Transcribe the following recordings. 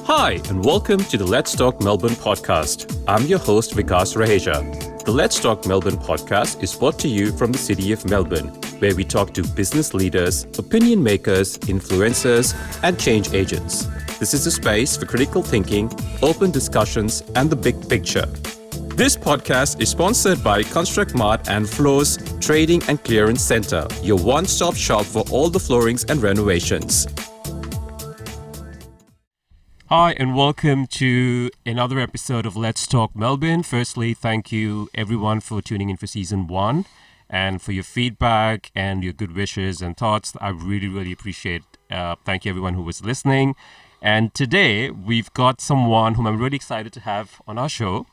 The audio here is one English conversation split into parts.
Hi, and welcome to the Let's Talk Melbourne podcast. I'm your host, Vikas Raheja. The Let's Talk Melbourne podcast is brought to you from the city of Melbourne, where we talk to business leaders, opinion makers, influencers, and change agents. This is a space for critical thinking, open discussions, and the big picture. This podcast is sponsored by Construct Mart and Floors Trading and Clearance Centre, your one-stop shop for all the floorings and renovations. Hi, and welcome to another episode of Let's Talk Melbourne. Firstly, thank you everyone for tuning in for season 1 and for your feedback and your good wishes and thoughts. I really appreciate. Thank you everyone who was listening. And today we've got someone whom I'm really excited to have on our show.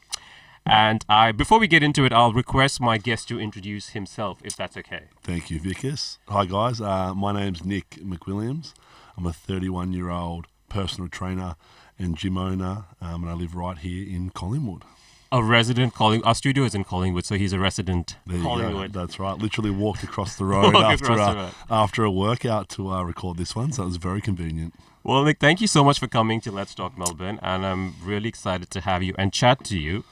And before we get into it, I'll request my guest to introduce himself, if that's okay. Thank you, Vikas. Hi guys, my name's Nic McWilliams. I'm a 31-year-old personal trainer and gym owner, and I live right here in Collingwood. A resident our studio is in Collingwood, so he's a resident Collingwood. That's right. Literally walked across the road after a workout to record this one, so it was very convenient. Well, Nic, thank you so much for coming to Let's Talk Melbourne, and I'm really excited to have you and chat to you.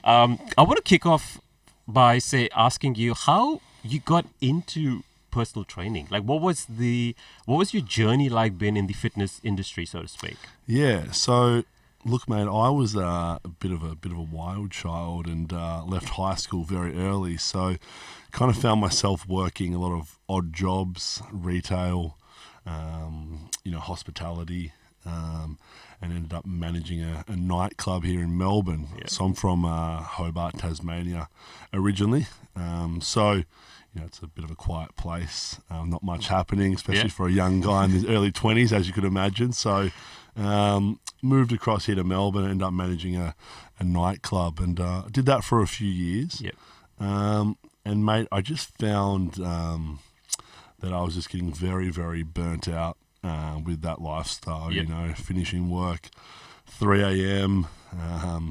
I want to kick off by asking you how you got into personal training. Like, what was your journey like been in the fitness industry, so to speak? Yeah, so look, mate, I was a bit of a wild child and left high school very early. So kind of found myself working a lot of odd jobs, retail, hospitality, and ended up managing a nightclub here in Melbourne. Yeah. So I'm from Hobart, Tasmania originally. It's a bit of a quiet place, not much happening, especially for a young guy in his early 20s, as you could imagine. So moved across here to Melbourne, ended up managing a nightclub, and did that for a few years. Yep. And, mate, I just found that I was just getting very, very burnt out with that lifestyle, finishing work 3 a.m.,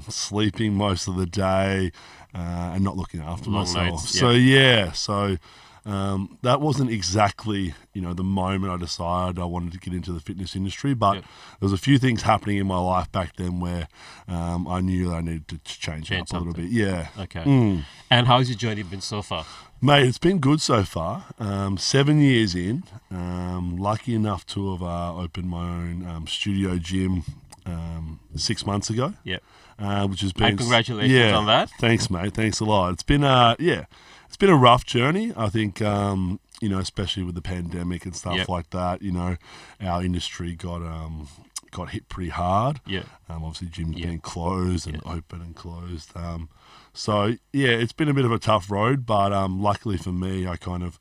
sleeping most of the day, and not looking after myself. Nights, So that wasn't exactly, the moment I decided I wanted to get into the fitness industry, but there was a few things happening in my life back then where I knew I needed to change up a little bit. Yeah. Okay. And how's your journey been so far? Mate, it's been good so far. 7 years in, lucky enough to have opened my own studio gym 6 months ago. Yeah. Which has been... And congratulations on that. Thanks, mate. Thanks a lot. It's been it's been a rough journey. I think, especially with the pandemic and stuff like that, our industry got hit pretty hard. Yeah. Obviously gyms being closed and open and closed. It's been a bit of a tough road, but luckily for me, I kind of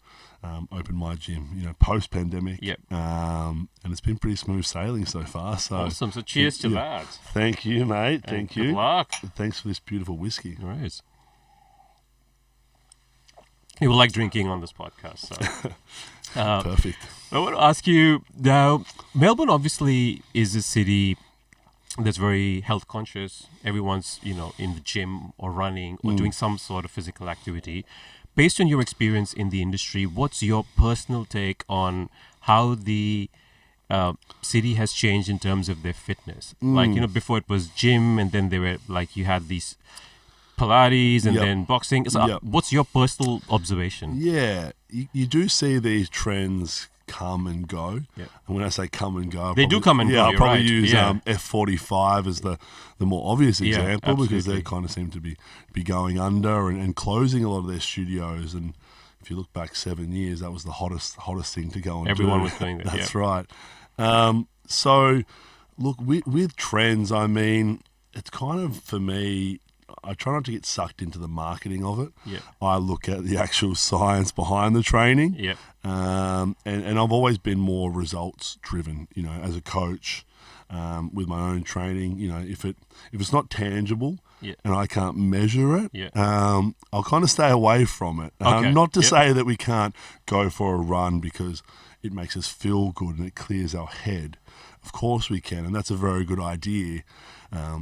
opened my gym, post-pandemic. Yep. And it's been pretty smooth sailing so far. So awesome. So cheers to that. Thank you, mate. Thank you. Good luck. Thanks for this beautiful whiskey. Right. You will like drinking on this podcast. So. Perfect. I want to ask you now, Melbourne obviously is a city that's very health conscious. Everyone's, in the gym or running or doing some sort of physical activity. Based on your experience in the industry, what's your personal take on how the city has changed in terms of their fitness? Like, before it was gym, and then they were like, you had these Pilates and then boxing. So what's your personal observation? Yeah, you do see these trends come and go. And when I say come and go, do come and go. I'll probably use F45 as the more obvious example, because they kind of seem to be going under and closing a lot of their studios. And if you look back 7 years, that was the hottest thing to go and Everyone was doing that. That's right. So look, with trends, I mean, it's kind of, for me, I try not to get sucked into the marketing of it. Yep. I look at the actual science behind the training. Yep. And I've always been more results driven, as a coach, with my own training. If it's not tangible, and I can't measure it, I'll kind of stay away from it. Okay. Not to say that we can't go for a run because it makes us feel good and it clears our head. Of course we can, and that's a very good idea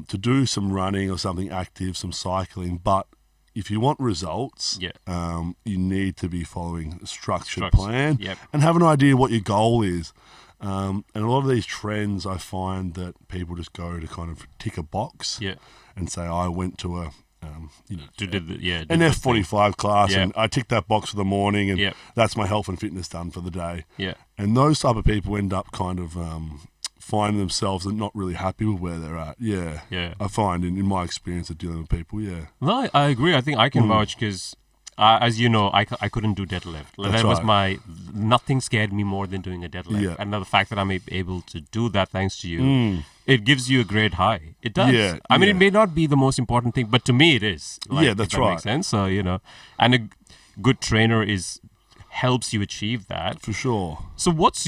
to do some running or something active, some cycling. But if you want results, you need to be following a structured plan and have an idea what your goal is. And a lot of these trends, I find that people just go to kind of tick a box and say, I went to an F45 class and I ticked that box for the morning and that's my health and fitness done for the day. And those type of people end up kind of finding themselves not really happy with where they're at. I find in my experience of dealing with people, No, I agree. I think I can vouch because, as you know, I couldn't do deadlift. That was nothing scared me more than doing a deadlift. And the fact that I'm able to do that thanks to you, it gives you a great high. It does. I mean, it may not be the most important thing, but to me it is. Like, that's if that right. makes sense. So, and a good trainer helps you achieve that. For sure. So what's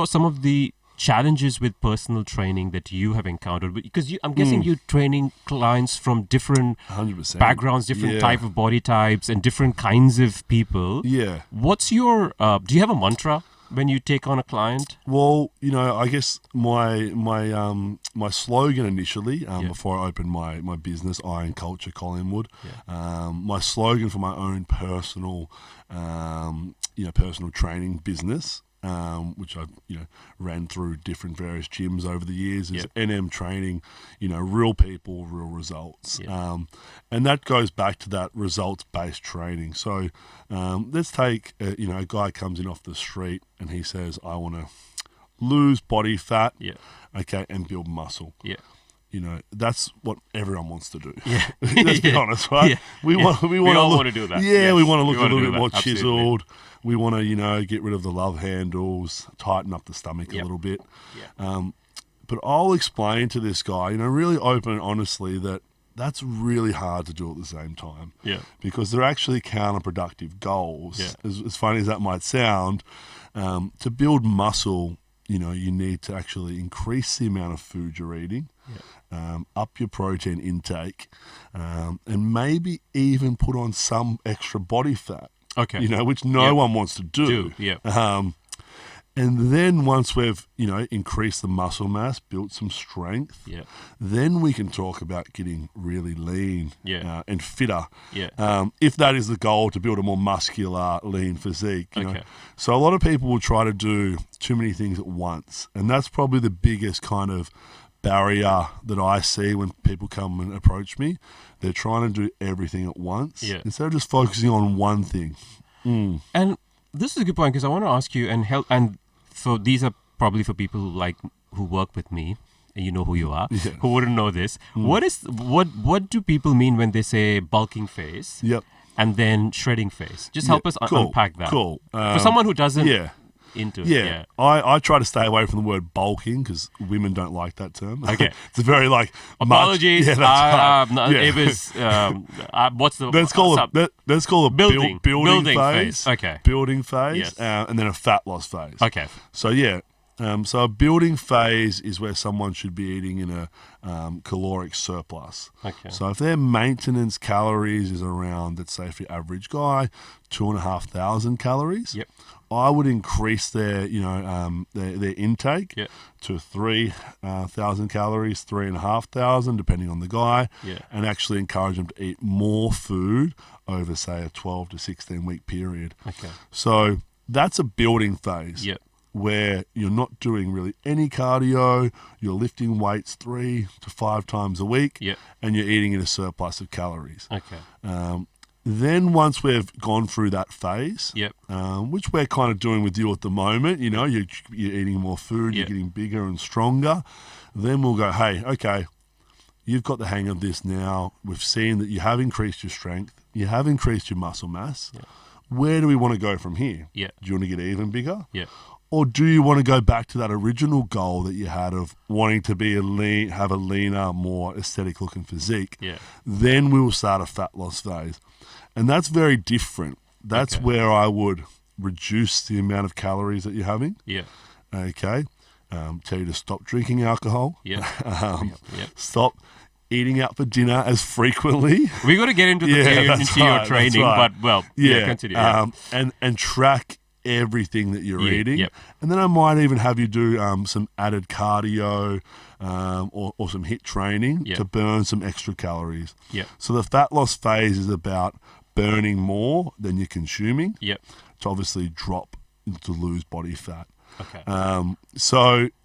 some of the challenges with personal training that you have encountered? Because I'm guessing you're training clients from different 100%. backgrounds, different type of body types and different kinds of people. What's your do you have a mantra when you take on a client? Well, I guess my slogan initially, before I opened my business, Iron Culture Collingwood, my slogan for my own personal training business, which I ran through different various gyms over the years, is NM training, real people, real results. And that goes back to that results-based training. So let's take, a guy comes in off the street and he says, I want to lose body fat, and build muscle. That's what everyone wants to do. Let's be honest, right? We all want to do that. We want to look a little bit more chiseled. We want to, get rid of the love handles, tighten up the stomach a little bit. But I'll explain to this guy, really open and honestly, that's really hard to do at the same time. Because they're actually counterproductive goals. As funny as that might sound, to build muscle, you need to actually increase the amount of food you're eating, up your protein intake, and maybe even put on some extra body fat. Which no one wants to do. And then once we've, increased the muscle mass, built some strength, then we can talk about getting really lean and fitter. If that is the goal, to build a more muscular, lean physique. So a lot of people will try to do too many things at once. And that's probably the biggest kind of barrier that I see when people come and approach me. They're trying to do everything at once instead of just focusing on one thing. And this is a good point because I want to ask you these are probably for people who work with me, and you know who you are, who wouldn't know this. What do people mean when they say bulking phase? And then shredding phase? Just help us unpack that. Cool. For someone who doesn't into it. I try to stay away from the word bulking because women don't like that term. Okay. It's a very apologies. It was what's the let's call it building phase. Okay. Building phase, and then a fat loss phase. Okay. So so a building phase is where someone should be eating in a caloric surplus. Okay. So if their maintenance calories is around, let's say for your average guy, 2,500 calories. I would increase their intake to 3,000 calories, 3,500, depending on the guy, and actually encourage them to eat more food over, say, a 12 to 16 week period. So that's a building phase. Where you're not doing really any cardio, you're lifting weights 3 to 5 times a week, and you're eating in a surplus of calories. Then once we've gone through that phase, which we're kind of doing with you at the moment, you're eating more food, you're getting bigger and stronger, then we'll go, hey, okay, you've got the hang of this now. We've seen that you have increased your strength, you have increased your muscle mass. Where do we want to go from here? Do you want to get even bigger? Or do you want to go back to that original goal that you had of wanting to be have a leaner, more aesthetic looking physique? Then we will start a fat loss phase. And that's very different. That's where I would reduce the amount of calories that you're having. Okay. Tell you to stop drinking alcohol. Stop eating out for dinner as frequently. We're going to get into your training, but continue. And track everything that you're eating. Yep. And then I might even have you do some added cardio or some HIIT training to burn some extra calories. Yep. So the fat loss phase is about burning more than you're consuming to obviously drop to lose body fat. Okay.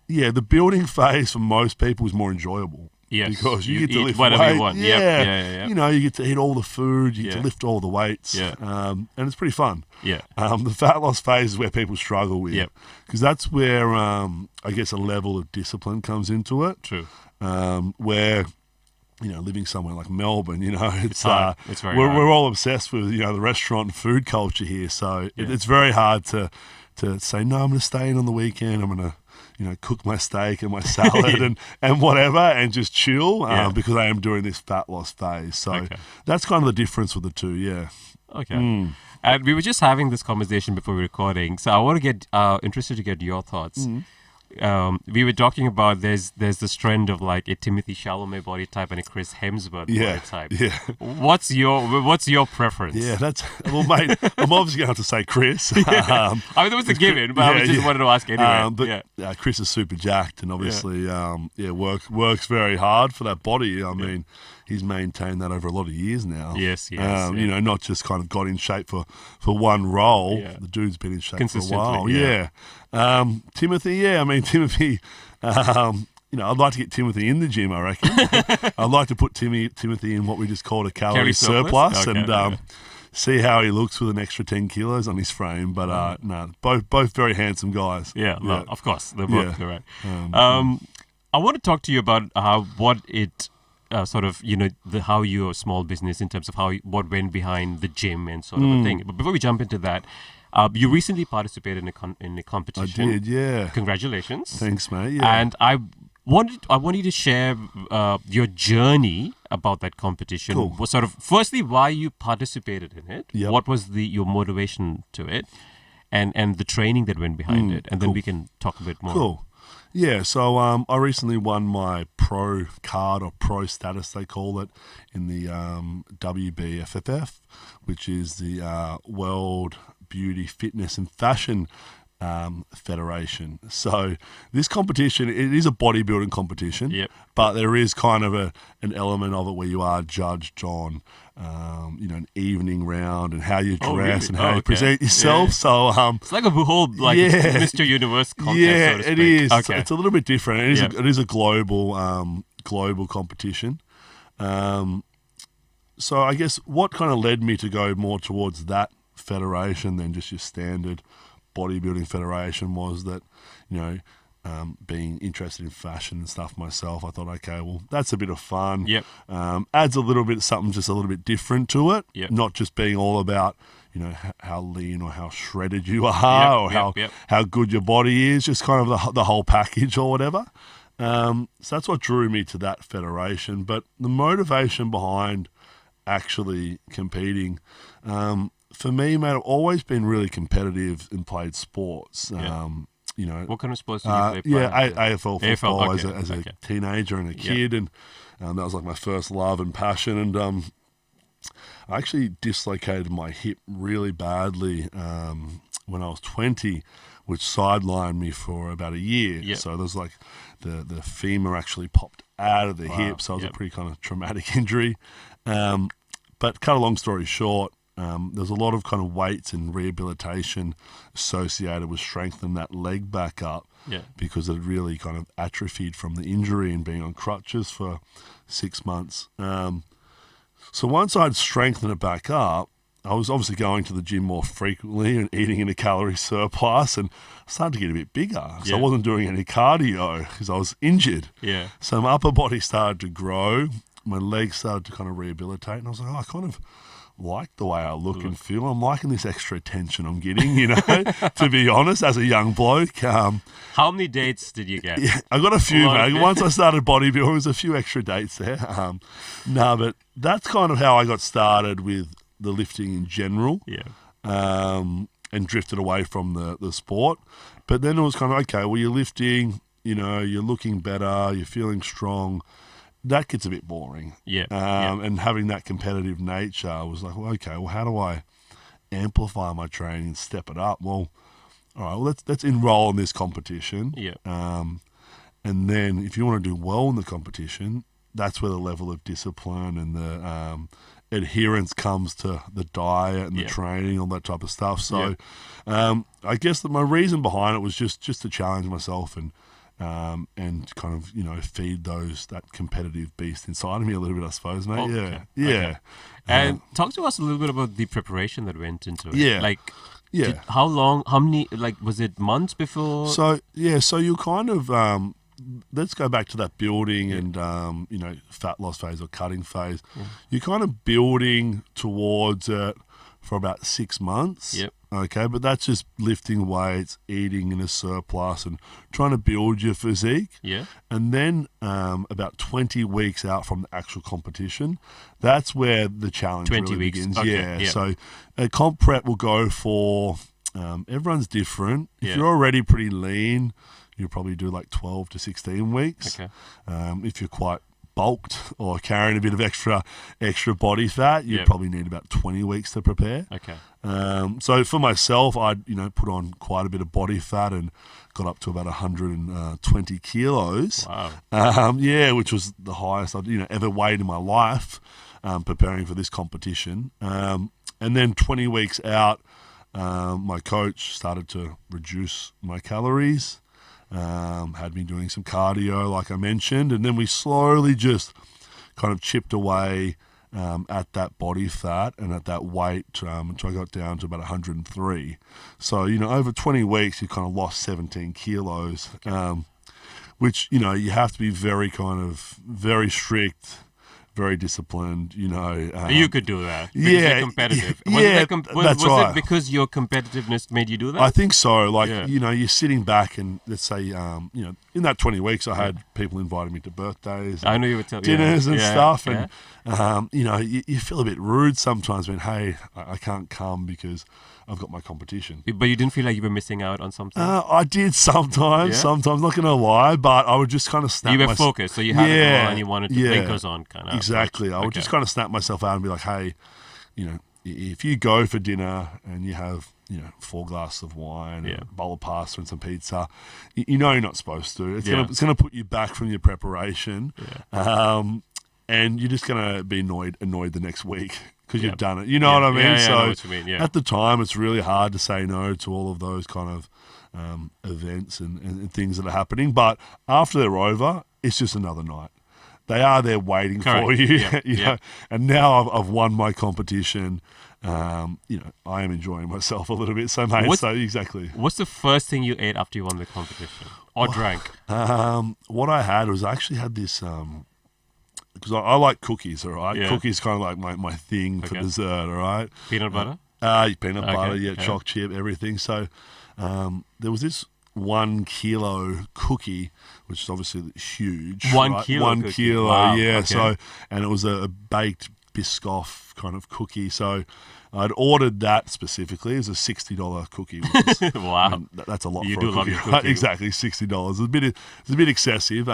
The building phase for most people is more enjoyable. Yes. Because you get to lift whatever weight. you want. Yeah. You know, you get to eat all the food, you get to lift all the weights. Yeah. And it's pretty fun. Yeah. The fat loss phase is where people struggle with. Yep. Because that's where, I guess, a level of discipline comes into it. True. Where, you know, living somewhere like Melbourne, you know, it's hard. It's very we're, hard. we're all obsessed with, you know, the restaurant and food culture here. So it's very hard to say, no, I'm going to stay in on the weekend. I'm going to, you know, cook my steak and my salad and whatever and just chill because I am doing this fat loss phase. So that's kind of the difference with the two, Okay. And we were just having this conversation before we were recording, so I want to get interested to get your thoughts. We were talking about there's this trend of like a Timothy Chalamet body type and a Chris Hemsworth body type. Yeah. What's your preference? Yeah, mate, I'm obviously going to have to say Chris. I mean, that was a given, but I just wanted to ask anyway. Chris is super jacked and obviously, works very hard for that body. I mean, he's maintained that over a lot of years now. Yes. You know, not just kind of got in shape for one role. Yeah. The dude's been in shape for a while. Timothy, I mean, Timothy, you know, I'd like to get Timothy in the gym, I reckon. I'd like to put Timothy in what we just called a calorie surplus and see how he looks with an extra 10 kilos on his frame. But no, both very handsome guys. Yeah, no, of course. They're both correct. I want to talk to you about what it sort of, you know, how you're a small business in terms of what went behind the gym and sort of a thing. But before we jump into that, you recently participated in a competition. I did, yeah. Congratulations. Thanks, mate. Yeah. And I want you to share your journey about that competition. Cool. Sort of, firstly, why you participated in it. Yep. What was your motivation to it, and the training that went behind it, and then we can talk a bit more. Cool. Yeah, so I recently won my pro card or pro status, they call it, in the WBFFF, which is the World Beauty, Fitness and Fashion Federation. So this competition, it is a bodybuilding competition, but there is kind of an element of it where you are judged on, you know, an evening round and how you dress and how you present yourself. So it's like a whole Mr. Universe contest. Yeah, so to speak. it is. Okay. It's a little bit different. It is a global competition. So I guess what kind of led me to go more towards that federation than just your standard bodybuilding federation was that, you know, being interested in fashion and stuff myself, I thought, okay, well, that's a bit of fun. Adds a little bit something just a little bit different to it. Not just being all about, you know, how lean or how shredded you are or how good your body is, just kind of the whole package or whatever. So that's what drew me to that federation. But the motivation behind actually competing, for me, mate, I've always been really competitive and played sports. You know, what kind of sports did you play? AFL football as a teenager and a kid, and that was like my first love and passion. And I actually dislocated my hip really badly when I was 20, which sidelined me for about a year. So there's like the femur actually popped out of the hip, so it was a pretty kind of traumatic injury. But cut a long story short, there's a lot of kind of weights and rehabilitation associated with strengthening that leg back up because it really kind of atrophied from the injury and being on crutches for 6 months. So once I'd strengthened it back up, I was obviously going to the gym more frequently and eating in a calorie surplus, and I started to get a bit bigger. So I wasn't doing any cardio because I was injured. So my upper body started to grow, my legs started to kind of rehabilitate, and I was like, oh, I kind of like the way I look and feel. I'm liking this extra attention I'm getting, you know, to be honest, as a young bloke. How many dates did you get? I got a few, mate. Once I started bodybuilding, there was a few extra dates there. But that's kind of how I got started with the lifting in general. And drifted away from the sport. But then it was kind of, okay, well, you're lifting, you know, you're looking better, you're feeling strong. that gets a bit boring. Yeah. And having that competitive nature, I was like, well, okay, well, how do I amplify my training and step it up? Well, all right, well, let's enroll in this competition. Yeah. And then if you want to do well in the competition, that's where the level of discipline and the adherence comes to the diet and the training, all that type of stuff. So I guess that my reason behind it was just to challenge myself and kind of, feed that competitive beast inside of me a little bit, I suppose, mate. Okay. Yeah. Okay. And talk to us a little bit about the preparation that went into it. Yeah. How long, how many, was it months before? So you kind of, let's go back to that building and, fat loss phase or cutting phase. Yeah. You're kind of building towards it for about 6 months. Yep. Okay, but that's just lifting weights, eating in a surplus and trying to build your physique. Yeah. And then about 20 weeks out from the actual competition, that's where the challenge 20 really weeks. begins. Okay. Yeah. So a comp prep will go for, everyone's different. If you're already pretty lean, you'll probably do like 12 to 16 weeks. Okay. If you're quite bulked or carrying a bit of extra body fat, you probably need about 20 weeks to prepare. Okay. So for myself, I'd put on quite a bit of body fat and got up to about 120 kilos. Wow. Which was the highest I'd ever weighed in my life, preparing for this competition. And then 20 weeks out, my coach started to reduce my calories. Had been doing some cardio, like I mentioned, and then we slowly just kind of chipped away at that body fat and at that weight until I got down to about 103. So, over 20 weeks, you kind of lost 17 kilos, which, you have to be very strict, very disciplined, you could do that because you're competitive. Was it because your competitiveness made you do that? I think so. You're sitting back and let's say, in that 20 weeks, I had people inviting me to birthdays. I know you were telling dinners and stuff. And, you feel a bit rude sometimes when, hey, I can't come because I've got my competition. But you didn't feel like you were missing out on something? I did sometimes, not going to lie, but I would just kind of snap You were focused, so you had it all and you wanted to make those on kind of. Exactly. I would just kind of snap myself out and be like, hey, if you go for dinner and you have, 4 glasses of wine, and a bowl of pasta and some pizza, you're not supposed to. It's going to put you back from your preparation. Yeah. And you're just going to be annoyed the next week because you've done it. You know what I mean? I know what you mean. At the time, it's really hard to say no to all of those kind of events and things that are happening. But after they're over, it's just another night. They are there waiting for you. Yeah. And now I've won my competition. I am enjoying myself a little bit. So, mate, exactly. What's the first thing you ate after you won the competition or drank? What I had was I actually had this... because I like cookies, all right? Yeah. Cookies kind of like my thing for dessert, all right? Peanut butter? Peanut butter, choc chip, everything. So there was this 1 kilo cookie, which is obviously huge. 1 right? kilo 1 cookie. kilo, Wow. yeah. Okay. So, and it was a baked Biscoff kind of cookie. So I'd ordered that specifically. It was a $60 cookie. Which is, wow. That's a lot You for do a cookie. love your cookie. Exactly, $60. It's a bit excessive.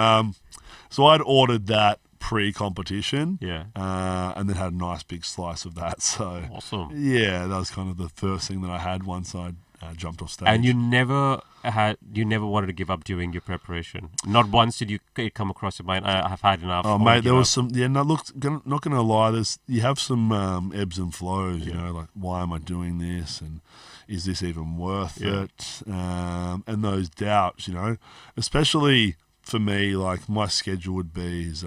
So I'd ordered that pre-competition, and then had a nice big slice of that. So awesome. Yeah, that was kind of the first thing that I had once I jumped off stage. And you never wanted to give up during your preparation. Not once did you come across your mind, I have had enough. Oh, mate, there was some. Yeah, no, look, not going to lie. You have some ebbs and flows. You know, like why am I doing this, and is this even worth it? And those doubts. Especially for me, like my schedule would be is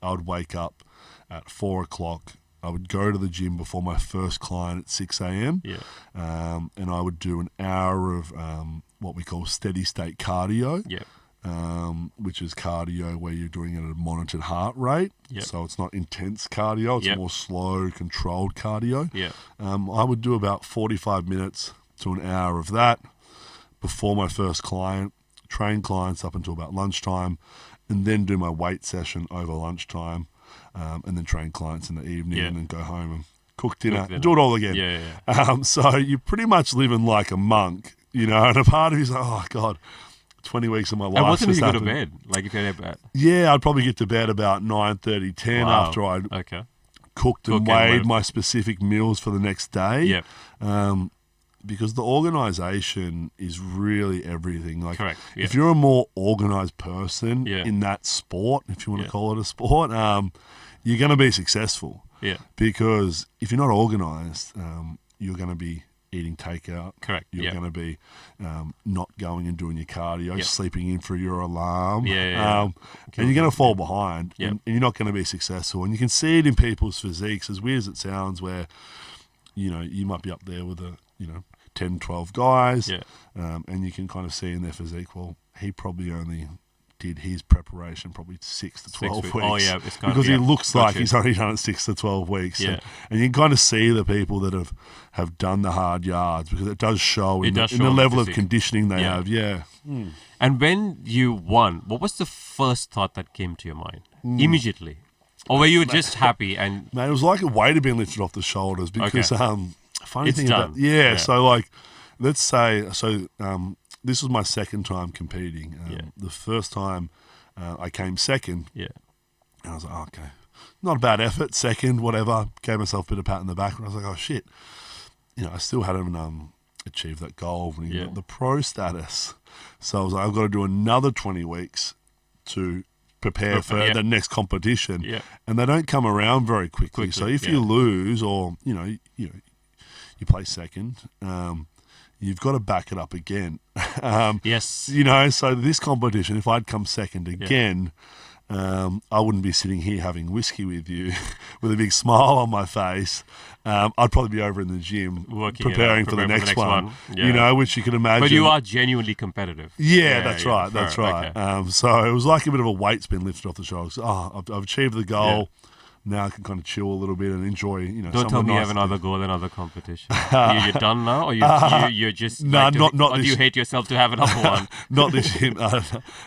I would wake up at 4 o'clock. I would go to the gym before my first client at 6 a.m. And I would do an hour of what we call steady state cardio, which is cardio where you're doing it at a monitored heart rate. So it's not intense cardio, it's more slow, controlled cardio. I would do about 45 minutes to an hour of that before my first client, train clients up until about lunchtime, and then do my weight session over lunchtime, and then train clients in the evening, and then go home and cook dinner, do it all again. So you're pretty much living like a monk, and a part of you's like, oh God, 20 weeks of my life. And what time did you go to happened. bed? Like if you had a bed? Yeah, I'd probably get to bed about 9:30, 10 after I'd cooked and weighed my specific meals for the next day. Yep. Because the organisation is really everything. Like, Correct. Yeah. if you're a more organised person in that sport, if you want to call it a sport, you're going to be successful. Yeah. Because if you're not organised, you're going to be eating takeout. Correct. You're going to be not going and doing your cardio, sleeping in for your alarm. Yeah. And you're going to fall behind, Yep. and you're not going to be successful. And you can see it in people's physiques, as weird as it sounds, where, you might be up there with 10, 12 guys, and you can kind of see in their physique, well, he probably only did his preparation probably 6 to 12 weeks. Oh, yeah. It's kind because of, he looks like he's only done it 6 to 12 weeks. Yeah. And you can kind of see the people that have done the hard yards, because it does show in the level of conditioning they have. Yeah. And when you won, what was the first thought that came to your mind immediately? Or were you just happy? And Mate, it was like a weight had been lifted off the shoulders, because funny it's thing done. about so like, let's say, this was my second time competing. The first time I came second, and I was like, okay, not a bad effort, second, whatever. Gave myself a bit of pat in the back, and I was like, oh shit, I still hadn't achieved that goal of winning the pro status. So I was like, I've got to do another 20 weeks to prepare for the next competition, and they don't come around very quickly. So if you lose, or you play second, you've got to back it up again. yes, So this competition, if I'd come second again, I wouldn't be sitting here having whiskey with you with a big smile on my face. I'd probably be over in the gym preparing for the next one. Which you can imagine. But you are genuinely competitive. Yeah, that's right. That's right. Okay. So it was like a bit of a weight's been lifted off the shoulders. I've achieved the goal. Yeah. Now I can kind of chill a little bit and enjoy, Don't tell me you have another goal, another competition. You're done now, or you're just not or this. Do you hate yourself to have another one? Not this year.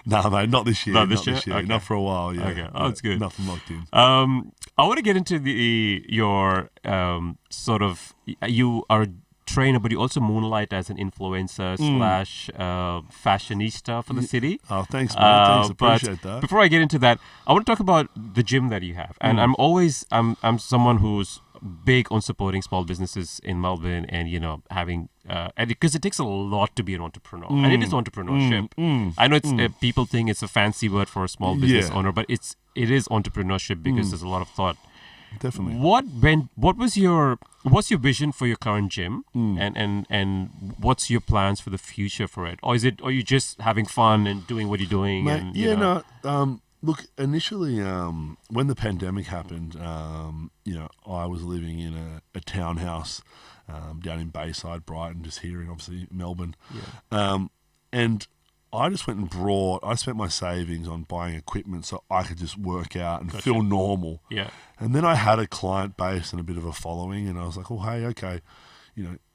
No, mate, not this year. Not this year. Okay. Not for a while. Yeah. Okay. Oh, that's good. Nothing locked in. I want to get into your sort of. You are a trainer, but you also moonlight as an influencer / fashionista for the city. Oh, thanks, man. Thanks, appreciate that. Before I get into that, I want to talk about the gym that you have. And I'm someone who's big on supporting small businesses in Melbourne, and having because it takes a lot to be an entrepreneur, and it is entrepreneurship. I know it's people think it's a fancy word for a small business owner, but it is entrepreneurship, because there's a lot of thought. Definitely. What's your vision for your current gym, and what's your plans for the future for it? Or are you just having fun and doing what you're doing? Mate, look, initially, when the pandemic happened, I was living in a townhouse down in Bayside, Brighton, just here in obviously Melbourne, and I just went and I spent my savings on buying equipment so I could just work out and feel normal. Yeah. And then I had a client base and a bit of a following, and I was like, oh, hey, okay,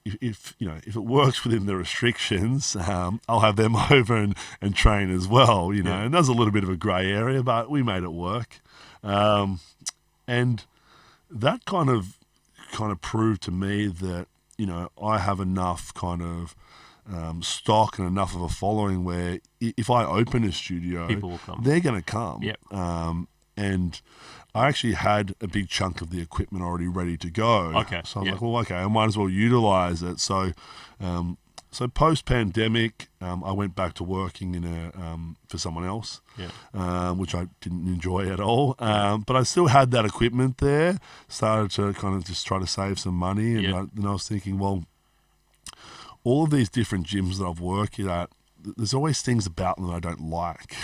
if it works within the restrictions, I'll have them over and train as well, And there's a little bit of a grey area, but we made it work. And that kind of proved to me that, I have enough kind of stock and enough of a following where if I open a studio, people will come. They're going to come. Yep. And I actually had a big chunk of the equipment already ready to go. Okay. So I was like, well, okay, I might as well utilize it. So post-pandemic, I went back to working for someone else, which I didn't enjoy at all. But I still had that equipment there. Started to kind of just try to save some money. And then I was thinking, well, all of these different gyms that I've worked at, there's always things about them that I don't like,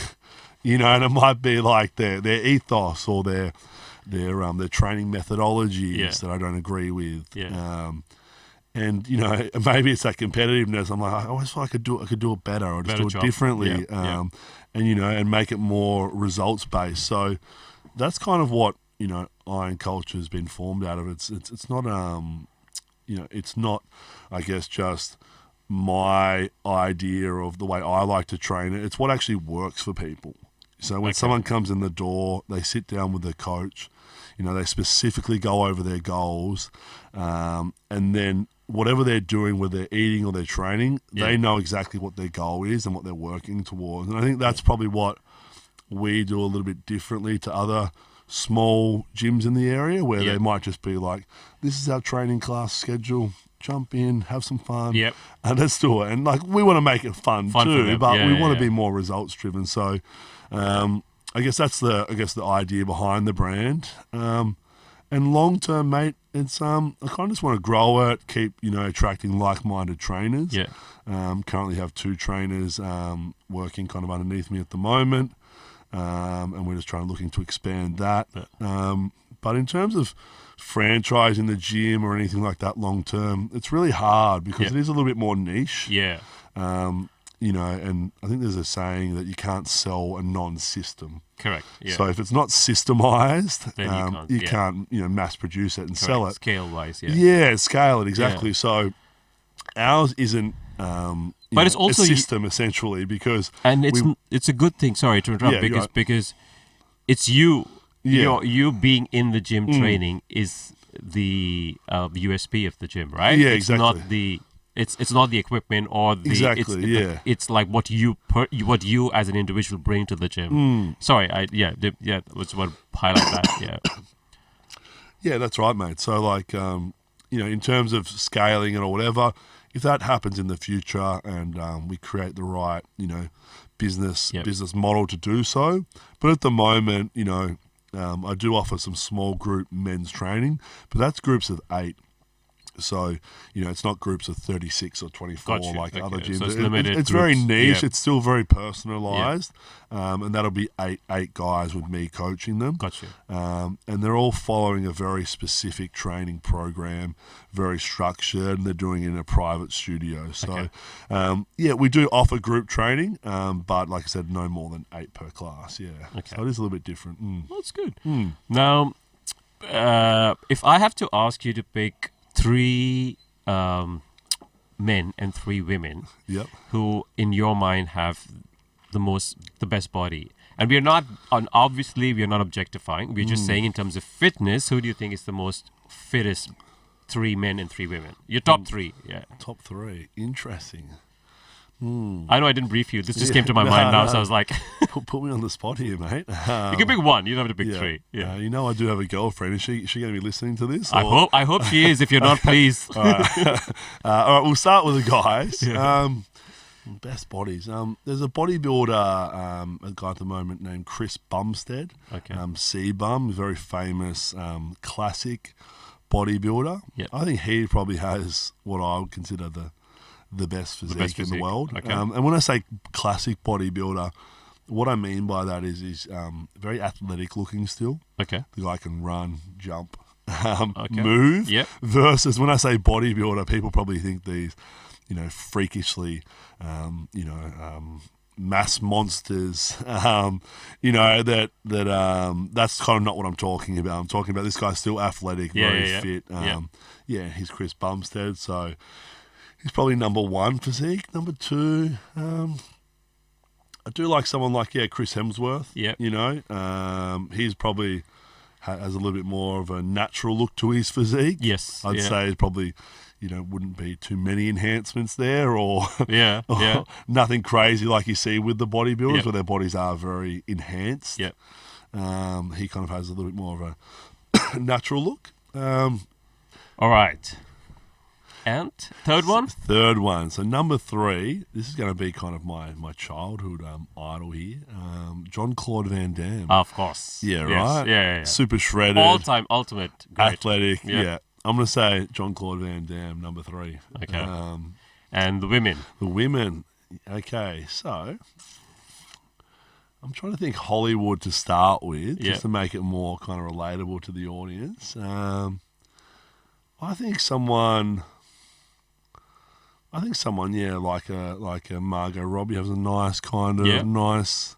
and it might be like their ethos or their training methodologies that I don't agree with. And maybe it's that competitiveness. I'm like, I always feel like I could do it better, or just do it differently, and make it more results based. So that's kind of what Iron Culture has been formed out of. It's not it's not, I guess, just my idea of the way I like to train it. It's what actually works for people. So when someone comes in the door, they sit down with their coach, they specifically go over their goals, and then whatever they're doing, whether they're eating or they're training, Yeah. they know exactly what their goal is and what they're working towards. And I think that's probably what we do a little bit differently to other small gyms in the area, where Yeah. they might just be like, this is our training class schedule, jump in, have some fun, Yep. and let's do it. And like, we want to make it fun For too, them. but Yeah, we yeah, want yeah. to be more results driven. So I guess that's the idea behind the brand. And long term, mate, it's I kind of just want to grow it, keep attracting like minded trainers. Yeah. Currently have 2 trainers working kind of underneath me at the moment, and we're just looking to expand that. But in terms of franchising the gym or anything like that long term, it's really hard because it is a little bit more niche. Yeah. And I think there's a saying that you can't sell a non-system. Correct. Yeah. So if it's not systemized, Then you can't mass produce it and sell it. Scale wise, yeah. Yeah, scale it exactly. Yeah. So ours isn't, But it's also a system essentially, because and it's a good thing. Sorry to interrupt, Yeah, you're right. because it's you. Yeah. You being in the gym training is the USP of the gym, right? Yeah, it's exactly. Not the it's not the equipment or the Exactly, yeah. It's like what you as an individual bring to the gym. Sorry, was what highlight that. Yeah. Yeah, that's right, mate. So like, in terms of scaling it or whatever, if that happens in the future and we create the right, business model to do so. But at the moment, I do offer some small group men's training, but that's groups of 8. So, it's not groups of 36 or 24 Gotcha. like other Okay. gyms. So it's limited It's very groups. niche. Yeah. It's still very personalised. And that'll be eight guys with me coaching them. Gotcha. And they're all following a very specific training program, very structured, and they're doing it in a private studio. So, we do offer group training, but like I said, no more than 8 per class. Yeah. Okay. So it is a little bit different. That's good. Now, if I have to ask you to pick 3 men and 3 women Yep. who, in your mind, have the best body, and we're not obviously we're not objectifying. We're just saying in terms of fitness, who do you think is the most fittest 3 men and 3 women? Your top 3, yeah. Top 3. Interesting. I know I didn't brief you. This just came to my mind now, so I was like, Put me on the spot here, mate. you can pick 1. You don't have to pick 3. Yeah. I do have a girlfriend. Is she going to be listening to this? I hope she is. If you're not, please. All right, we'll start with the guys. Yeah. Best bodies. There's a bodybuilder, a guy at the moment named Chris Bumstead. Okay. C-Bum, very famous classic bodybuilder. Yep. I think he probably has what I would consider the best physique in the world. Okay. And when I say classic bodybuilder, what I mean by that is he's very athletic looking still. Okay. The guy can run, jump, Okay. move. Yep. Versus when I say bodybuilder, people probably think these, freakishly, mass monsters. That's kind of not what I'm talking about. I'm talking about this guy's still athletic, very fit. He's Chris Bumstead, so he's probably number 1 physique. Number 2, I do like someone like Chris Hemsworth. Yep. He's probably has a little bit more of a natural look to his physique. Yes. I'd say it's probably, wouldn't be too many enhancements there, or Yeah. nothing crazy like you see with the bodybuilders, Yep. where their bodies are very enhanced. Yep. He kind of has a little bit more of a natural look. All right. And third one? Third one. So number 3, this is going to be kind of my childhood idol here. Jean-Claude Van Damme. Of course. Yeah, Yes. right? Yeah. Super shredded. All-time ultimate. Great. Athletic. Yeah. Yeah. I'm going to say Jean-Claude Van Damme, number 3. Okay. And the women? The women. Okay, so I'm trying to think Hollywood to start with, Yeah. just to make it more kind of relatable to the audience. I think someone, like a Margot Robbie has a nice kind of nice.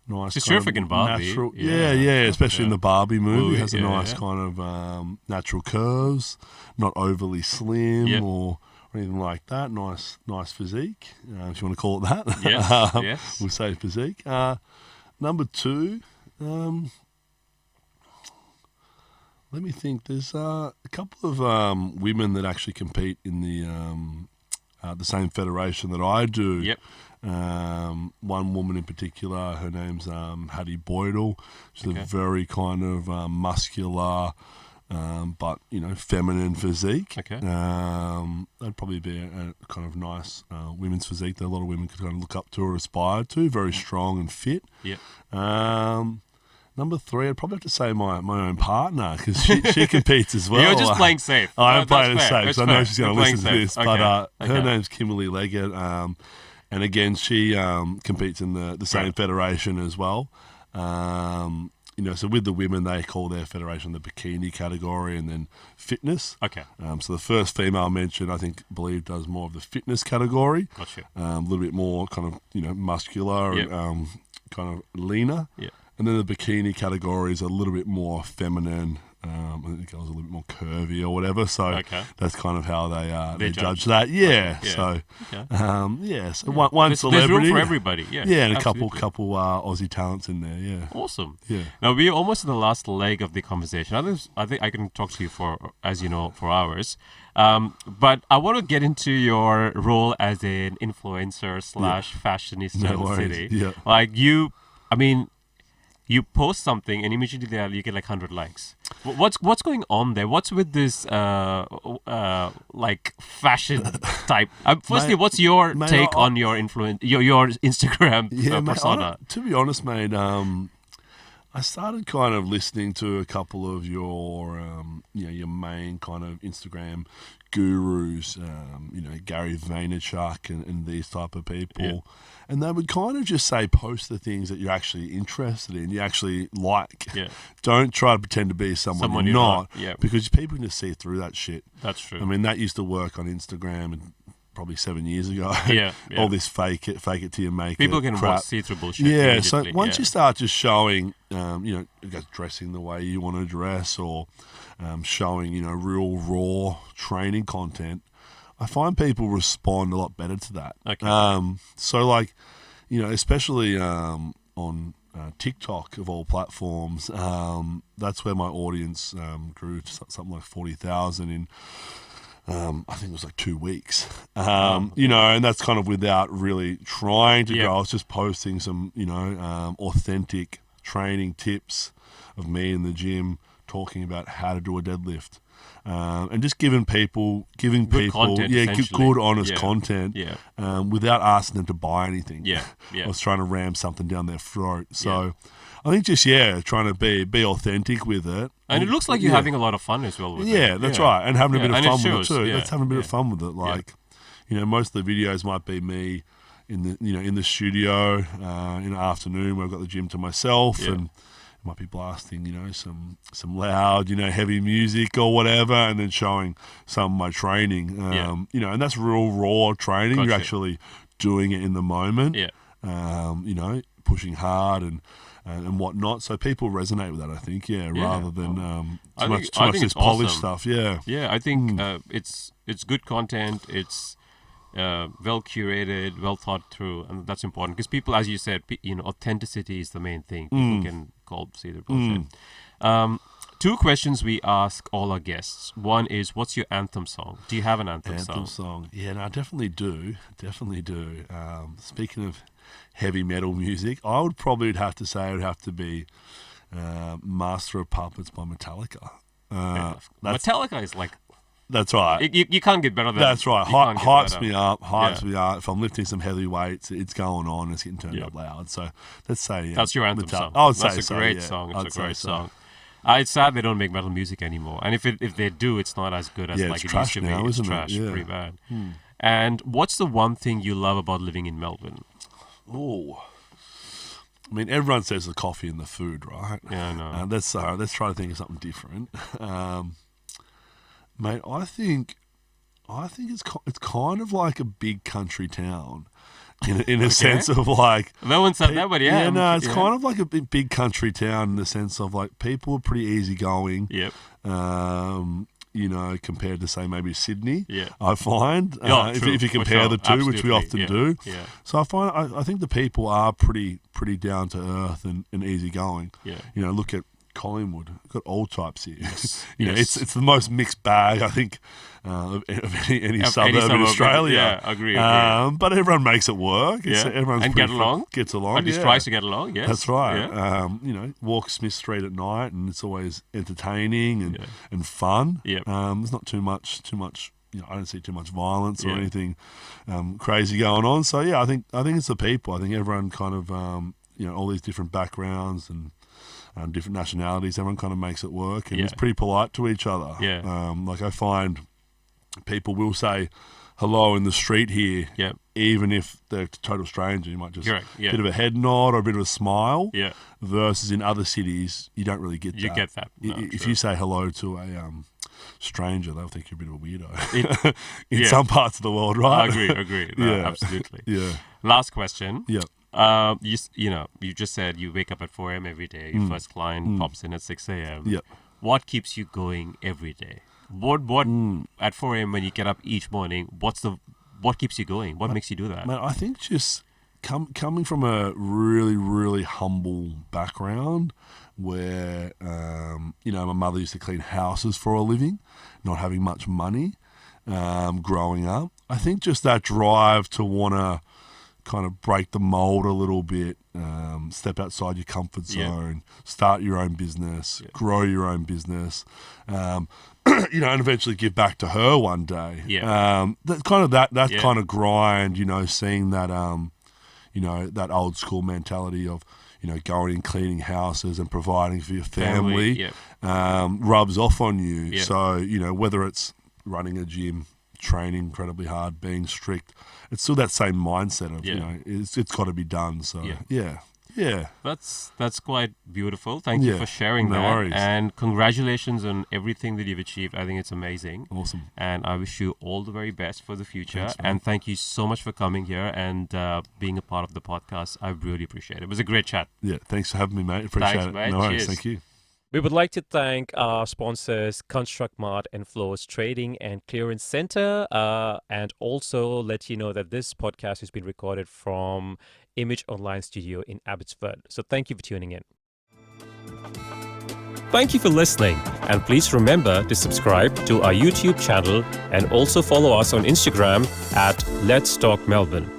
She's kind of terrific in Barbie. natural- Yeah. especially in the Barbie movie. Has a Yeah, nice yeah. kind of natural curves, not overly slim Yeah. or anything like that. Nice physique, if you want to call it that. Yes, yes. We'll say physique. Number 2, Let me think. There's a couple of women that actually compete in the same federation that I do. Yep. One woman in particular, her name's Hattie Boydell. She's a very kind of muscular, but feminine physique. Okay. That'd probably be a kind of nice women's physique that a lot of women could kind of look up to or aspire to. Very strong and fit. Yep. Number 3, I'd probably have to say my own partner, because she competes as well. You're just playing safe. I'm playing it safe, because I know she's going to listen to safe. this. Okay. But her name's Kimberly Leggett, and again, she competes in the same federation as well. So with the women, they call their federation the bikini category, and then fitness. Okay. So the first female mentioned, I believe does more of the fitness category. Gotcha. A little bit more kind of muscular Yep. and kind of leaner. Yeah. And then the bikini category is a little bit more feminine. I think it goes a little bit more curvy or whatever. So that's kind of how they judge that. Yeah. Yeah. So, Okay. So one celebrity. There's room for everybody. Yeah. Yeah, and absolutely. a couple Aussie talents in there. Yeah. Awesome. Yeah. Now we're almost in the last leg of the conversation. I think I can talk to you for hours. But I want to get into your role as an influencer / fashionista in the city. Yeah. Like you post something and immediately you get like 100 likes. What's going on there? What's with this like fashion type? Firstly, what's your take on your your Instagram persona? To be honest, mate, I started kind of listening to a couple of your your main kind of Instagram gurus, Gary Vaynerchuk and these type of people. Yeah. And they would kind of just say, post the things that you're actually interested in, you actually like. Yeah. Don't try to pretend to be someone you're not. Yeah. Because people can just see through that shit. That's true. I mean, that used to work on Instagram probably 7 years ago. Yeah. All this fake it till you make People it can crap. see through bullshit. Yeah, so once you start just showing, dressing the way you want to dress, or showing, real raw training content, I find people respond a lot better to that. Okay. So like, especially on TikTok of all platforms, that's where my audience grew to something like 40,000 in. I think it was like 2 weeks, and that's kind of without really trying to go. I was just posting some, authentic training tips of me in the gym, talking about how to do a deadlift, and just giving people, content, good, honest content, without asking them to buy anything. Yeah. I was trying to ram something down their throat. So I think just, trying to be authentic with it. And it looks like you're having a lot of fun as well with it. Yeah, that's right. And having a bit of fun with it too. Yeah. Let's have a bit of fun with it. Like, most of the videos might be me in the studio in the afternoon where I've got the gym to myself, and might be blasting, some loud, heavy music or whatever, and then showing some of my training. And that's real raw training. Gotcha. You're actually doing it in the moment. Yeah. Pushing hard and whatnot. So people resonate with that, I think, rather than too much this polished stuff. Yeah. Yeah, I think it's good content. It's well curated, well thought through, and that's important because people, as you said, authenticity is the main thing. People can see the bullshit. 2 questions we ask all our guests. One is, what's your anthem song? Do you have an anthem song? Yeah, no, I definitely do. Speaking of heavy metal music, I would probably have to say it would have to be Master of Puppets by Metallica. Metallica is like... That's right. You can't get better than that. That's right. Hypes me up. If I'm lifting some heavy weights, it's going on. It's getting turned up loud. So let's say that's your anthem song. I would say that's a great song. It's a great song. It's sad they don't make metal music anymore. And if they do, it's not as good as like it used to be. It's trash. Yeah. Pretty bad. And what's the one thing you love about living in Melbourne? Oh, I mean, everyone says the coffee and the food, right? Yeah, I know. Let's try to think of something different. Mate, I think it's kind of like a big country town, in a sense of like. No one said that, but yeah. It's kind of like a big country town in the sense of like people are pretty easygoing. Yep. Compared to say maybe Sydney. Yeah. I find if you compare the two, which we often do. Yeah. So I think the people are pretty down to earth and easygoing. Yeah. Look at Collingwood. We've got all types here. Yes. You know, Yes. it's the most mixed bag, I think, of any suburb in Australia. Yeah, agree. But everyone makes it work. Yeah. Everyone's And pretty get along. Gets along. At least tries to get along, yes. That's right. Yeah. You know, walk Smith Street at night, and it's always entertaining and fun. Yeah. There's not too much. You know, I don't see too much violence or Yeah. anything crazy going on. So yeah, I think it's the people. I think everyone kind of you know, all these different backgrounds and different nationalities. Everyone kind of makes it work, and Yeah. it's pretty polite to each other. Yeah. Like I find people will say hello in the street here, Yeah. even if they're a total stranger. You might just Correct, yeah. bit of a head nod or a bit of a smile. Yeah. Versus in other cities, you don't really get that. You get that. No, If true. you say hello to a stranger, they'll think you're a bit of a weirdo. In yeah. some parts of the world, I right? agree. No, Yeah. absolutely. Yeah. Last question. Yeah. You just said you wake up at 4 a.m. every day. Your first client pops in at 6 a.m. Yeah. What keeps you going every day? What at 4 a.m. when you get up each morning? What keeps you going? What makes you do that? Man, I think just coming from a really, really humble background where, you know, my mother used to clean houses for a living, not having much money growing up. I think just that drive to want to kind of break the mold a little bit, step outside your comfort zone, start your own business, grow your own business, you know, and eventually give back to her one day. That kind of grind, you know, seeing that, you know, that old school mentality of, you know, going and cleaning houses and providing for your family, rubs off on you. Yeah. So, you know, whether it's running a gym, training incredibly hard, being strict, it's still that same mindset of, you know, it's got to be done. So, yeah. That's quite beautiful. Thank you for sharing no that. worries. And congratulations on everything that you've achieved. I think it's amazing. Awesome. And I wish you all the very best for the future. Thanks, man. And thank you so much for coming here and being a part of the podcast. I really appreciate it. It was a great chat. Yeah, thanks for having me, mate. Appreciate Thanks, it. mate. No worries. Cheers. Thank you. We would like to thank our sponsors, Construct Mart and Floors Trading and Clearance Center, and also let you know that this podcast has been recorded from Image Online Studio in Abbotsford. So thank you for tuning in. Thank you for listening, and please remember to subscribe to our YouTube channel and also follow us on Instagram at Let's Talk Melbourne.